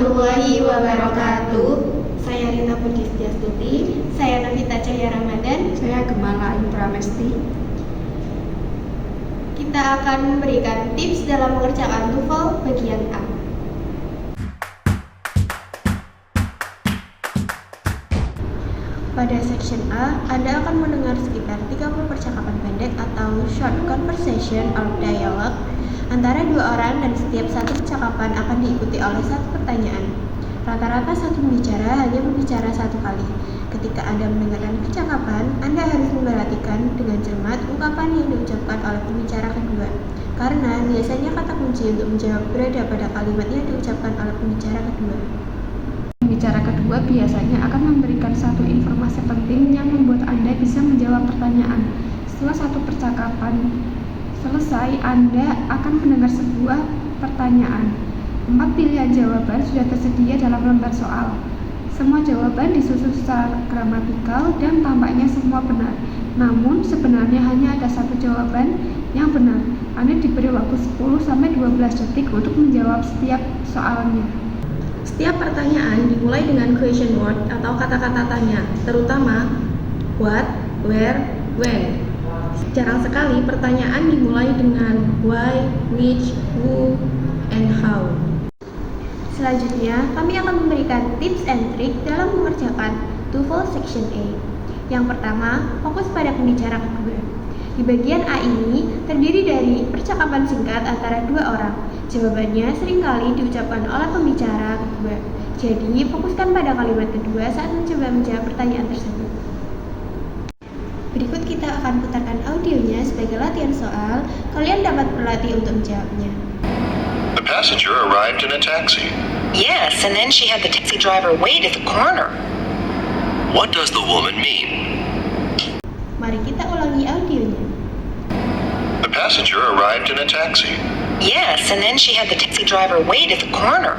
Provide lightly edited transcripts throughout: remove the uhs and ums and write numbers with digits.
warahmatullahi wabarakatuh. Saya Rita Budi Styastuti. Saya Novita Cahya Ramadhan. Saya Gemala Ayu Pramesti. Kita akan memberikan tips dalam mengerjakan TOEFL bagian A. Pada Section A, Anda akan mendengar sekitar 30 percakapan pendek atau short conversation or dialogue antara dua orang, dan setiap satu percakapan akan diikuti oleh satu pertanyaan. Rata-rata satu pembicara hanya berbicara satu kali. Ketika Anda mendengarkan percakapan, Anda harus memperhatikan dengan cermat ungkapan yang diucapkan oleh pembicara kedua, karena biasanya kata kunci untuk menjawab berada pada kalimat yang diucapkan oleh pembicara kedua. Pembicara kedua biasanya akan memberikan satu informasi penting yang membuat Anda bisa menjawab pertanyaan. Setelah satu percakapan selesai, Anda akan mendengar sebuah pertanyaan. 4 pilihan jawaban sudah tersedia dalam lembar soal. Semua jawaban disusun secara gramatikal dan tampaknya semua benar. Namun sebenarnya hanya ada satu jawaban yang benar. Anda diberi waktu 10-12 detik untuk menjawab setiap soalnya. Setiap pertanyaan dimulai dengan question word atau kata-kata tanya, terutama what, where, when. Jarang sekali pertanyaan dimulai dengan why, which, who, and how. Selanjutnya, kami akan memberikan tips and trik dalam mengerjakan TOEFL Section A. Yang pertama, fokus pada pembicara kedua. Di bagian A ini terdiri dari percakapan singkat antara dua orang. Jawabannya seringkali diucapkan oleh pembicara kedua. Jadi, fokuskan pada kalimat kedua saat mencoba menjawab pertanyaan tersebut. Berikut kita akan putarkan audionya sebagai latihan soal. Kalian dapat berlatih untuk menjawabnya. The passenger arrived in a taxi. Yes, and then she had the taxi driver wait at the corner. What does the woman mean? Mari kita ulangi audionya. The passenger arrived in a taxi. Yes, and then she had the taxi driver wait at the corner.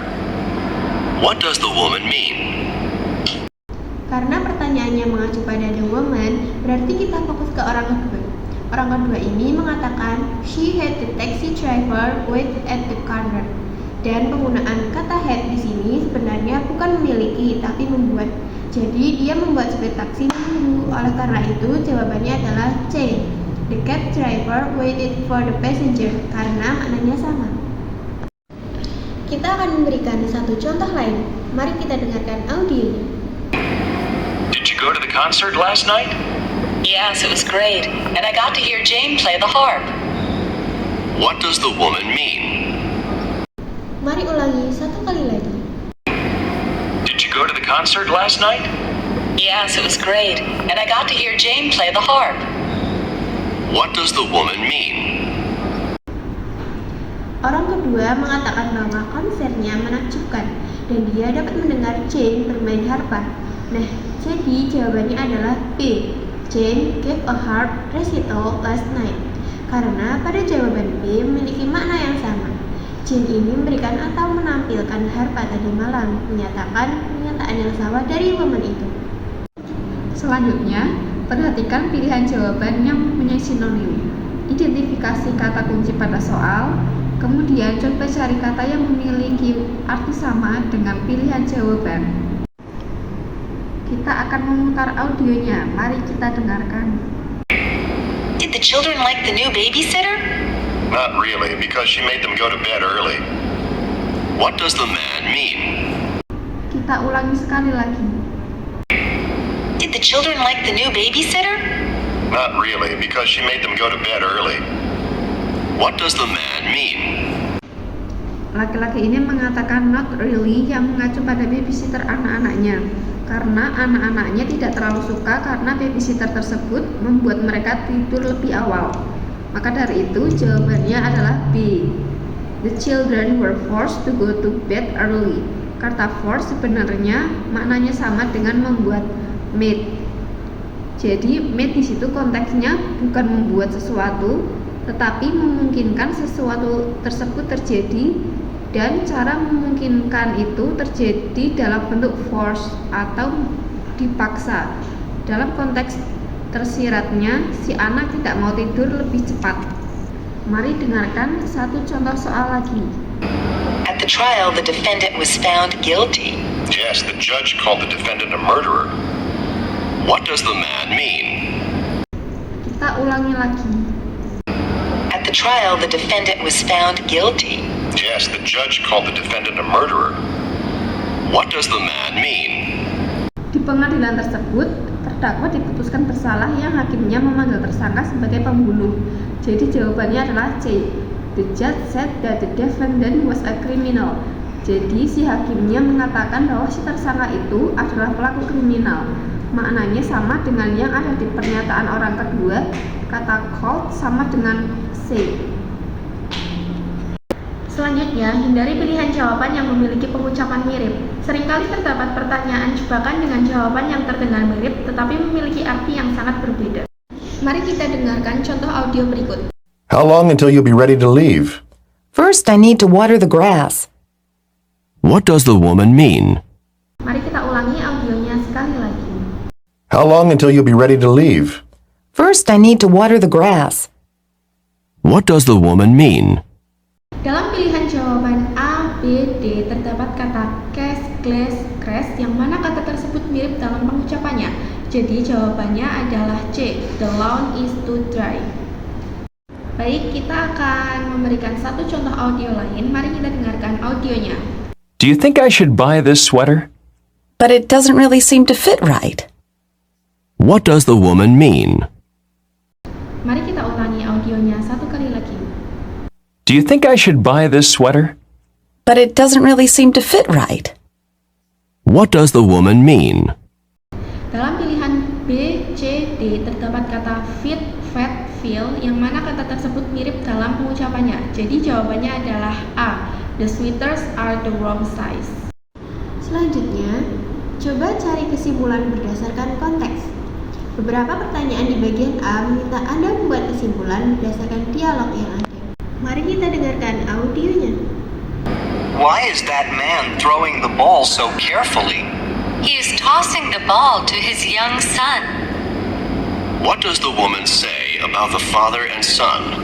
What does the woman mean? Karena pertanyaannya mengacu pada the woman, berarti kita fokus ke orang kedua. Orang kedua ini mengatakan she had the taxi driver wait at the corner. Dan penggunaan kata had di sini sebenarnya bukan memiliki tapi membuat. Jadi dia membuat supir taksi menunggu. Oleh karena itu jawabannya adalah C. The cab driver waited for the passenger, karena maknanya sama. Kita akan memberikan satu contoh lain. Mari kita dengarkan audionya. Did you go to the concert last night? Yes, it was great, and I got to hear Jane play the harp. What does the woman mean? Mari ulangi satu kali lagi. Did you go to the concert last night? Yes, it was great, and I got to hear Jane play the harp. What does the woman mean? Orang kedua mengatakan bahwa konsernya menakjubkan dan dia dapat mendengar Jane bermain harpa. Nah, jadi jawabannya adalah B. Jane gave a harp recital last night. Karena pada jawaban B memiliki makna yang sama. Jane ini memberikan atau menampilkan harpa tadi malam, menyatakan pernyataan yang sama dari woman itu. Selanjutnya, perhatikan pilihan jawaban yang mempunyai sinonim. Identifikasi kata kunci pada soal, kemudian coba cari kata yang memiliki arti sama dengan pilihan jawaban. Kita akan memutar audionya, mari kita dengarkan. Did the children like the new babysitter? Not really, because she made them go to bed early. What does the man mean? Kita ulangi sekali lagi. Did the children like the new babysitter? Not really, because she made them go to bed early. What does the man mean? Laki-laki ini mengatakan not really yang mengacu pada babysitter anak-anaknya, karena anak-anaknya tidak terlalu suka karena babysitter tersebut membuat mereka tidur lebih awal. Maka dari itu jawabannya adalah B. The children were forced to go to bed early. Kata force sebenarnya maknanya sama dengan membuat made. Jadi made di situ konteksnya bukan membuat sesuatu, tetapi memungkinkan sesuatu tersebut terjadi, dan cara memungkinkan itu terjadi dalam bentuk force atau dipaksa. Dalam konteks tersiratnya, si anak tidak mau tidur lebih cepat. Mari dengarkan satu contoh soal lagi. At the trial, the defendant was found guilty. Yes, the judge called the defendant a murderer. What does the man mean? Kita ulangi lagi. At the trial, the defendant was found guilty. Yes, the judge called the defendant a murderer. What does the man mean? Di pengadilan tersebut, terdakwa diputuskan bersalah yang hakimnya memanggil tersangka sebagai pembunuh. Jadi jawabannya adalah C. The judge said that the defendant was a criminal. Jadi si hakimnya mengatakan bahwa si tersangka itu adalah pelaku kriminal. Maknanya sama dengan yang ada di pernyataan orang kedua. Kata called sama dengan say. Selanjutnya, hindari pilihan jawaban yang memiliki pengucapan mirip. Seringkali terdapat pertanyaan jebakan dengan jawaban yang terdengar mirip tetapi memiliki arti yang sangat berbeda. Mari kita dengarkan contoh audio berikut. How long until you'll be ready to leave? First, I need to water the grass. What does the woman mean? Mari kita ulangi audionya sekali lagi. How long until you'll be ready to leave? First, I need to water the grass. What does the woman mean? Dalam pilihan jawaban A, B, D terdapat kata cash, glass, crash yang mana kata tersebut mirip dalam pengucapannya. Jadi jawabannya adalah C. The lawn is too dry. Baik, kita akan memberikan satu contoh audio lain. Mari kita dengarkan audionya. Do you think I should buy this sweater? But it doesn't really seem to fit right. What does the woman mean? Mari kita ulangi audionya satu kali lagi. Do you think I should buy this sweater? But it doesn't really seem to fit right. What does the woman mean? Dalam pilihan B, C, D terdapat kata fit, fat, feel yang mana kata tersebut mirip dalam pengucapannya. Jadi jawabannya adalah A. The sweaters are the wrong size. Selanjutnya, coba cari kesimpulan berdasarkan konteks. Beberapa pertanyaan di bagian A meminta Anda membuat kesimpulan berdasarkan dialog yang ada. Mari kita dengarkan audionya. Why is that man throwing the ball so carefully? He is tossing the ball to his young son. What does the woman say about the father and son?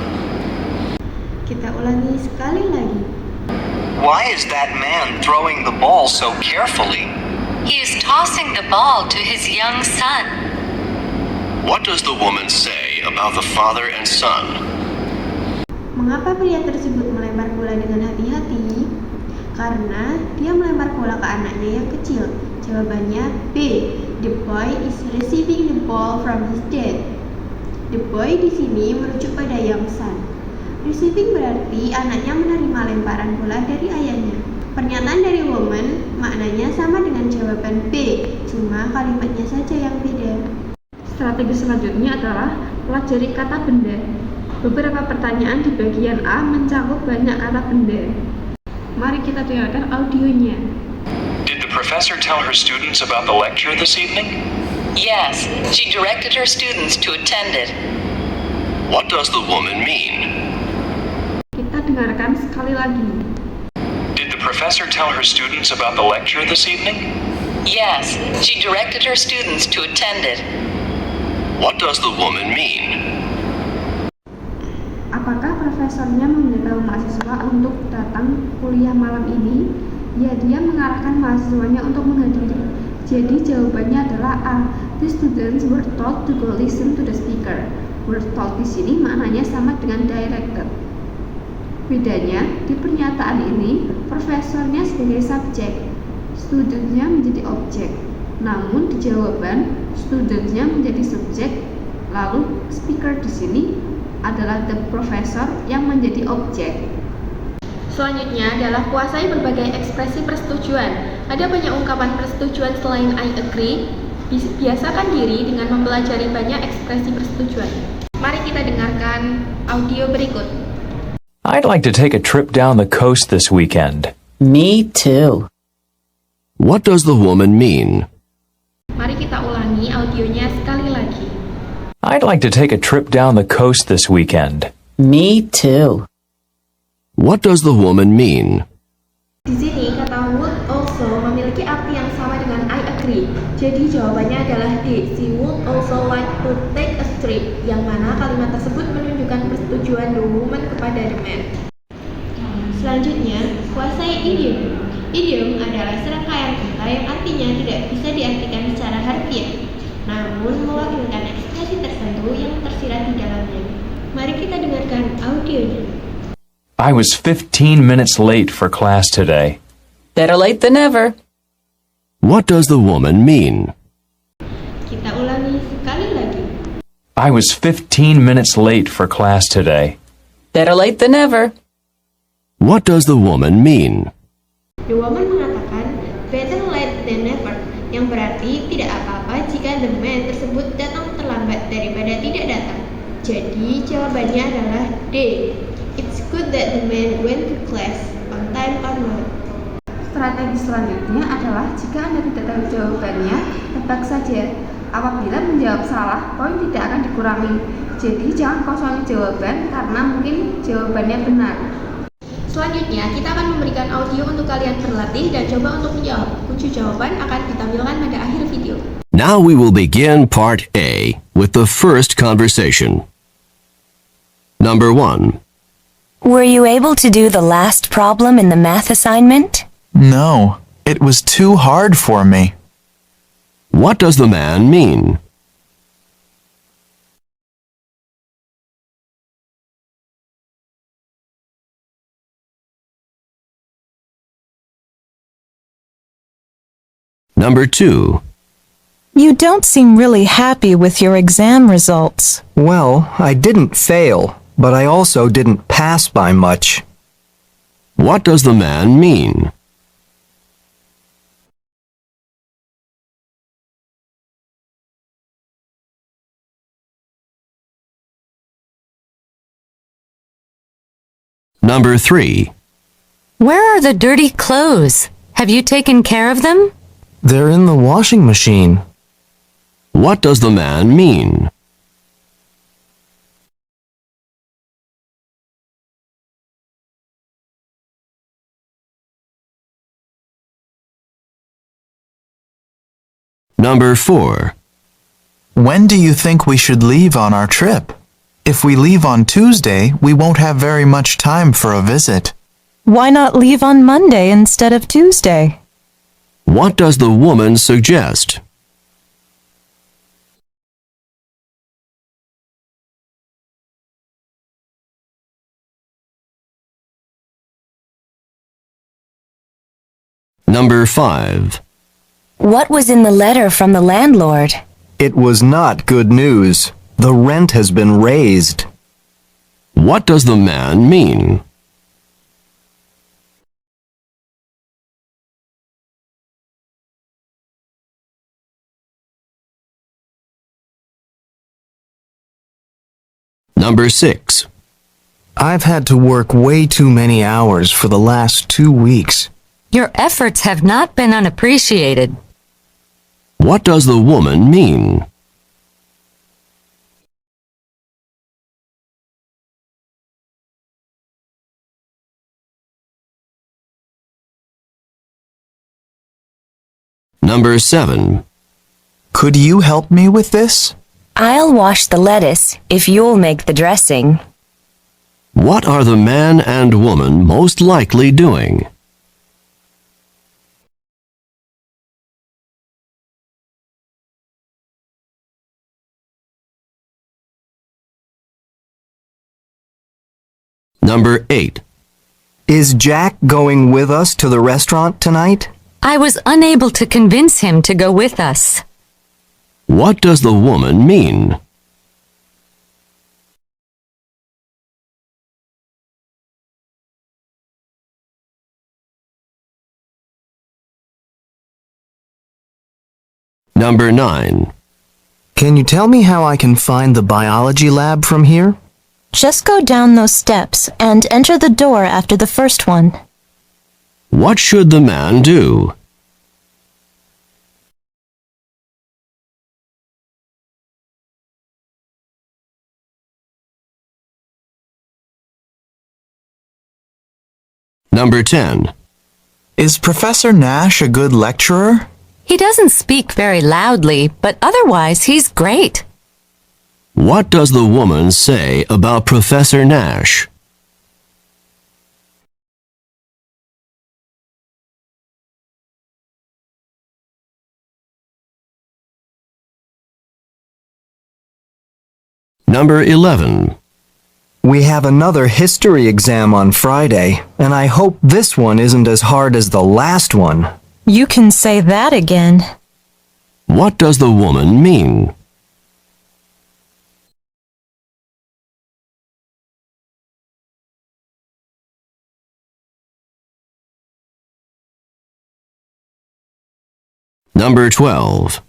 Kita ulangi sekali lagi. Why is that man throwing the ball so carefully? He is tossing the ball to his young son. What does the woman say about the father and son? Mengapa pria tersebut melempar bola dengan hati-hati? Karena dia melempar bola ke anaknya yang kecil. Jawabannya B. The boy is receiving the ball from his dad. The boy di sini merujuk pada young son. Receiving berarti anaknya menerima lemparan bola dari ayahnya. Pernyataan dari woman maknanya sama dengan jawaban B, cuma kalimatnya saja yang beda. Strategi selanjutnya adalah pelajari kata benda. Beberapa pertanyaan di bagian A mencakup banyak kata benda. Mari kita dengarkan audionya. Did the professor tell her students about the lecture this evening? Yes, she directed her students to attend it. What does the woman mean? Kita dengarkan sekali lagi. Did the professor tell her students about the lecture this evening? Yes, she directed her students to attend it. What does the woman mean? Apakah profesornya memberitahu mahasiswa untuk datang kuliah malam ini? Ya, dia mengarahkan mahasiswanya untuk menghadiri. Jadi jawabannya adalah A. The students were told to go listen to the speaker. Were told di sini maknanya sama dengan directed. Bedanya, di pernyataan ini, profesornya sebagai subjek, studentnya menjadi objek. Namun di jawaban, studentnya menjadi subjek, lalu speaker di sini adalah the professor yang menjadi objek. Selanjutnya adalah kuasai berbagai ekspresi persetujuan. Ada banyak ungkapan persetujuan selain I agree. Biasakan diri dengan mempelajari banyak ekspresi persetujuan. Mari kita dengarkan audio berikut. I'd like to take a trip down the coast this weekend. Me too. What does the woman mean? Mari kita ulangi audionya sekali lagi. I'd like to take a trip down the coast this weekend. Me too. What does the woman mean? Di sini kata would also memiliki arti yang sama dengan I agree. Jadi jawabannya adalah D. She would also like to take a trip, yang mana kalimat tersebut menunjukkan persetujuan the woman kepada the man. Selanjutnya, kuasai idiom. Idiom adalah serangkaian kata yang artinya tidak bisa diartikan secara harfiah, namun mewakilkan ekspresi tertentu yang tersirat di dalamnya. Mari kita dengarkan audionya. I was 15 minutes late for class today. Better late than never. What does the woman mean? Kita ulangi sekali lagi. I was 15 minutes late for class today. Better late than never. What does the woman mean? The woman mengatakan better late than never, yang berarti tidak apa-apa jika the man tersebut datang terlambat daripada tidak datang. Jadi jawabannya adalah D. It's good that the man went to class on time or not. Strategi selanjutnya adalah jika Anda tidak tahu jawabannya, tebak saja. Apabila menjawab salah, poin tidak akan dikurangi. Jadi jangan kosongi jawaban karena mungkin jawabannya benar. Selanjutnya, kita akan memberikan audio untuk kalian berlatih dan coba untuk menjawab. Kunci jawaban akan ditampilkan pada akhir video. Now we will begin part A with the first conversation. Number 1. Were you able to do the last problem in the math assignment? No, it was too hard for me. What does the man mean? Number 2. You don't seem really happy with your exam results. Well, I didn't fail, but I also didn't pass by much. What does the man mean? Number 3. Where are the dirty clothes? Have you taken care of them? They're in the washing machine. What does the man mean? Number 4. When do you think we should leave on our trip? If we leave on Tuesday, we won't have very much time for a visit. Why not leave on Monday instead of Tuesday? What does the woman suggest? Number 5. What was in the letter from the landlord? It was not good news. The rent has been raised. What does the man mean? Number 6. I've had to work way too many hours for the last 2 weeks. Your efforts have not been unappreciated. What does the woman mean? Number 7. Could you help me with this? I'll wash the lettuce if you'll make the dressing. What are the man and woman most likely doing? Number 8. Is Jack going with us to the restaurant tonight? I was unable to convince him to go with us. What does the woman mean? Number 9. Can you tell me how I can find the biology lab from here? Just go down those steps and enter the door after the first one. What should the man do? Number 10. Is Professor Nash a good lecturer? He doesn't speak very loudly, but otherwise he's great. What does the woman say about Professor Nash? Number 11. We have another history exam on Friday, and I hope this one isn't as hard as the last one. You can say that again. What does the woman mean? Number 12.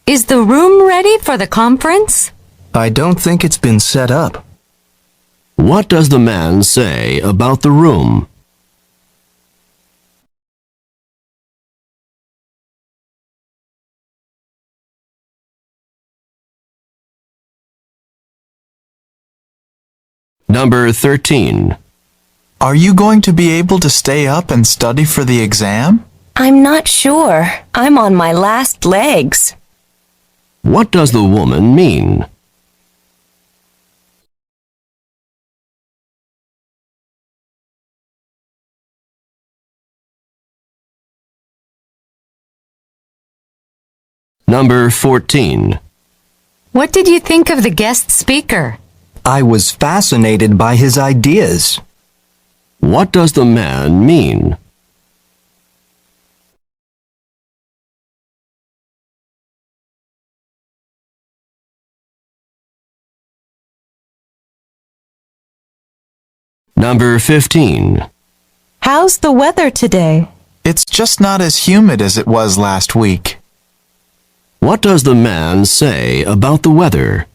Is the room ready for the conference? I don't think it's been set up. What does the man say about the room? Number 13. Are you going to be able to stay up and study for the exam? I'm not sure. I'm on my last legs. What does the woman mean? Number 14. What did you think of the guest speaker? I was fascinated by his ideas. What does the man mean? Number 15. How's the weather today? It's just not as humid as it was last week. What does the man say about the weather?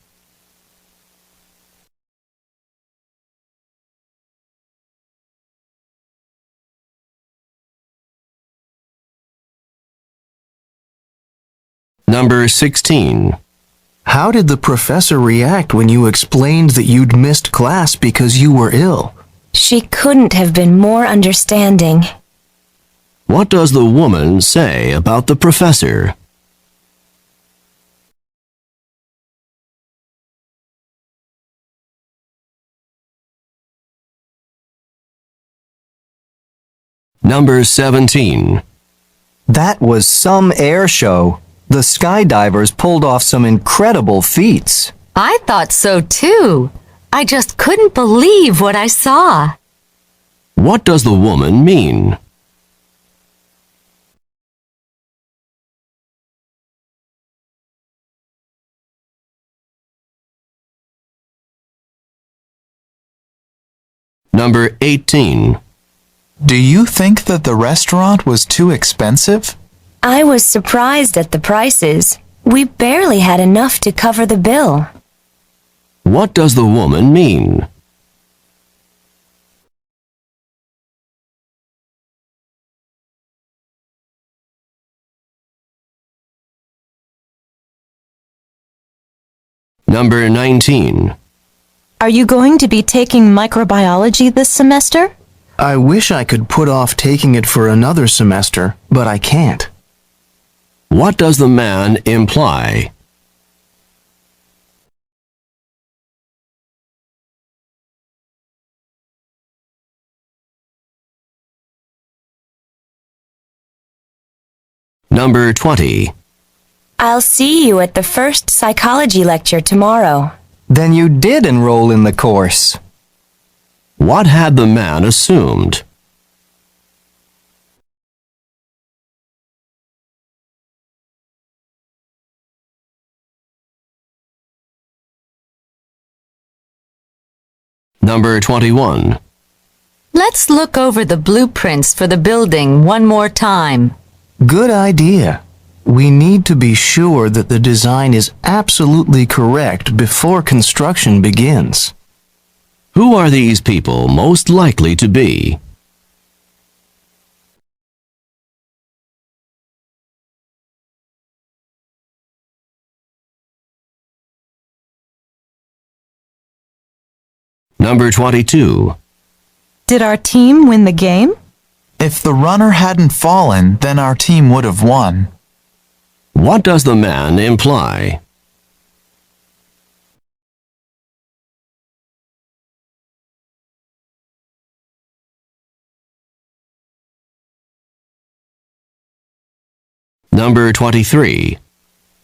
Number 16. How did the professor react when you explained that you'd missed class because you were ill? She couldn't have been more understanding. What does the woman say about the professor? Number 17. That was some air show. The skydivers pulled off some incredible feats. I thought so too. I just couldn't believe what I saw. What does the woman mean? Number 18. Do you think that the restaurant was too expensive? I was surprised at the prices. We barely had enough to cover the bill. What does the woman mean? Number 19. Are you going to be taking microbiology this semester? I wish I could put off taking it for another semester, but I can't. What does the man imply? Number 20. I'll see you at the first psychology lecture tomorrow. Then you did enroll in the course. What had the man assumed? Number 21. Let's look over the blueprints for the building one more time. Good idea. We need to be sure that the design is absolutely correct before construction begins. Who are these people most likely to be? Number 22. Did our team win the game? If the runner hadn't fallen, then our team would have won. What does the man imply? Number 23.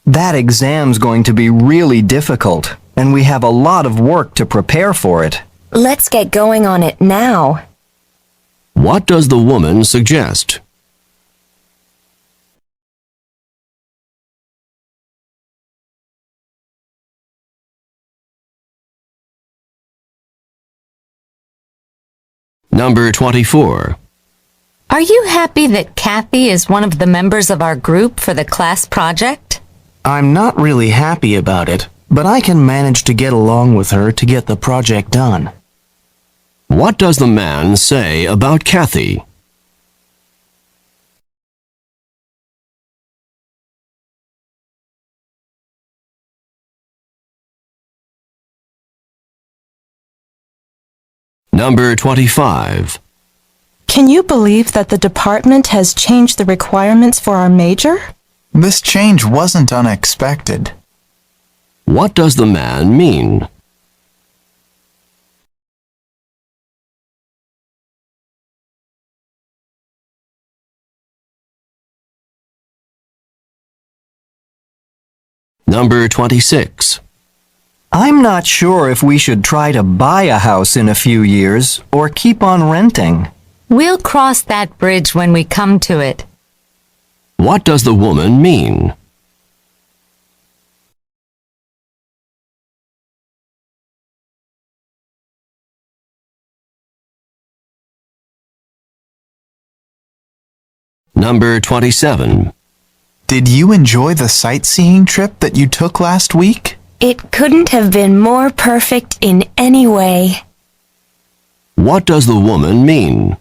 That exam's going to be really difficult, and we have a lot of work to prepare for it. Let's get going on it now. What does the woman suggest? Number 24. Are you happy that Kathy is one of the members of our group for the class project? I'm not really happy about it, but I can manage to get along with her to get the project done. What does the man say about Kathy? Number 25. Can you believe that the department has changed the requirements for our major? This change wasn't unexpected. What does the man mean? Number 26. I'm not sure if we should try to buy a house in a few years or keep on renting. We'll cross that bridge when we come to it. What does the woman mean? Number 27. Did you enjoy the sightseeing trip that you took last week? It couldn't have been more perfect in any way. What does the woman mean?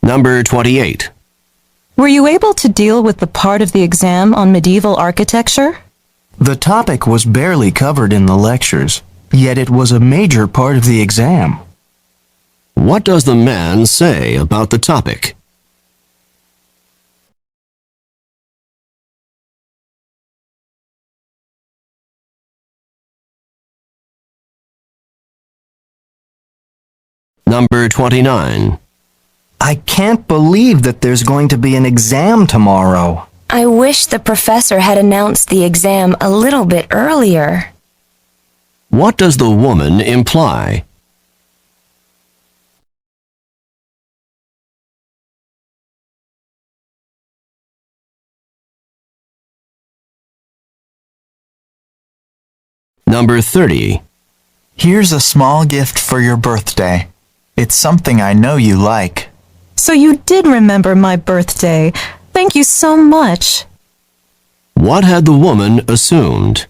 Number 28. Were you able to deal with the part of the exam on medieval architecture? The topic was barely covered in the lectures, yet it was a major part of the exam. What does the man say about the topic? Number 29. I can't believe that there's going to be an exam tomorrow. I wish the professor had announced the exam a little bit earlier. What does the woman imply? Number 30. Here's a small gift for your birthday. It's something I know you like. So you did remember my birthday. Thank you so much. What had the woman assumed?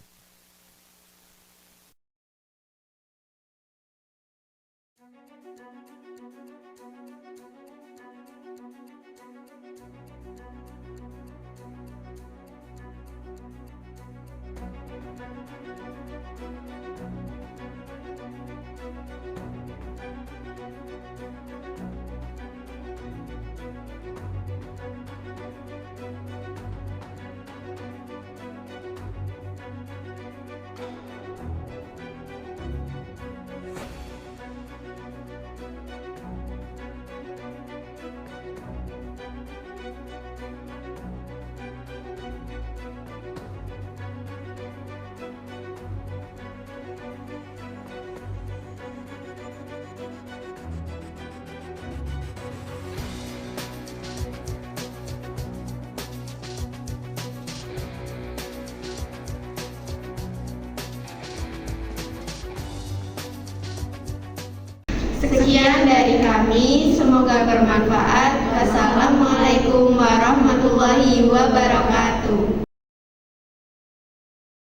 Sekian dari kami, semoga bermanfaat.